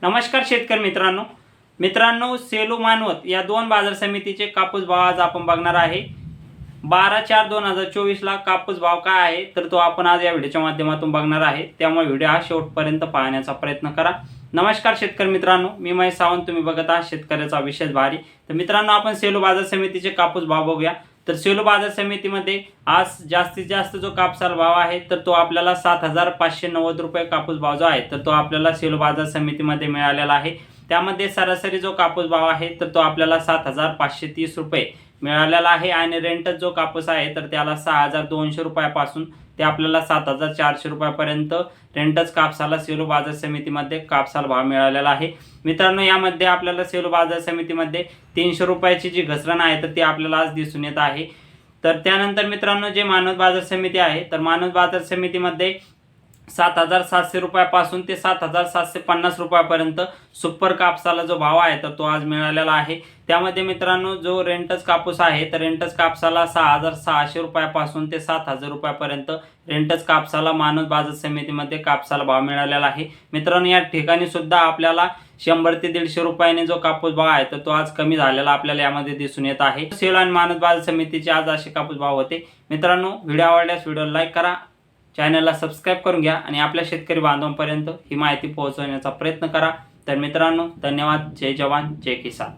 नमस्कार शेतकरी मित्रांनो सेलू मानवत या दोन बाजार समितीचे कापूस भाव आज आपण बघणार आहे। 12/4/2024 ला कापूस भाव काय आहे तर तो आपण आज या व्हिडिओच्या माध्यमातून बघणार आहे। त्यामुळे व्हिडिओ हा शेवटपर्यंत पाहण्याचा प्रयत्न करा। नमस्कार शेतकरी मित्रांनो, मी महेश सावंत, तुम्ही बघत आहात शेतकऱ्याचा विशेष भारी। तर मित्रांनो, आपण सेलू बाजार समितीचे कापूस भाव बघूया। तर सेलू बाजार समितीमध्ये आज जास्तीत जास्त जो कापसाला भाव आहे तर तो आपल्याला 7,590 रुपये कापूस भाव जो आहे तर तो आपल्याला सेलू बाजार समितीमध्ये मिळालेला आहे। त्यामध्ये सरासरी जो कापूस भाव आहे तर तो आपल्याला 7,530 रुपये मिळालेला आहे आणि रेंटच जो कापूस आहे तर त्याला 6,200 रुपयापासून ते आपल्याला 7,400 रुपयापर्यंत रेंटच कापसाला सेलू बाजार समितीमध्ये कापसाला भाव मिळालेला आहे। मित्रांनो, यामध्ये आपल्याला सेलू बाजार समितीमध्ये 300 रुपयाची जी घसरण आहे तर ती आपल्याला आज दिसून येत आहे। तर त्यानंतर मित्रांनो, जे मानवत बाजार समिती आहे तर मानवत बाजार समितीमध्ये 7,700 रुपयापासून ते 7,750 रुपयापर्यंत सुपर कापसाला जो भाव आहे तर तो आज मिळालेला आहे। त्यामध्ये मित्रांनो, जो रेंटच कापूस आहे तर रेंटच कापसाला 6,600 रुपयापासून ते 7,000 रुपयापर्यंत रेंटच कापसाला मानवत बाजार समितीमध्ये कापसाला भाव मिळालेला आहे। मित्रांनो, या ठिकाणी सुद्धा आपल्याला 100 ते 150 रुपयाने जो कापूस भाव आहे तर तो आज कमी झालेला आपल्याला यामध्ये दिसून येत आहे। सेलू आणि मानवत बाजार समितीचे आज असे कापूस भाव होते। मित्रांनो, व्हिडिओ आवडल्यास व्हिडिओला लाईक करा, चॅनलला सबस्क्राईब करून घ्या आणि आपल्या शेतकरी बांधवांपर्यंत ही माहिती पोहोचवण्याचा प्रयत्न करा। तर मित्रांनो, धन्यवाद। जय जवान जय किसान।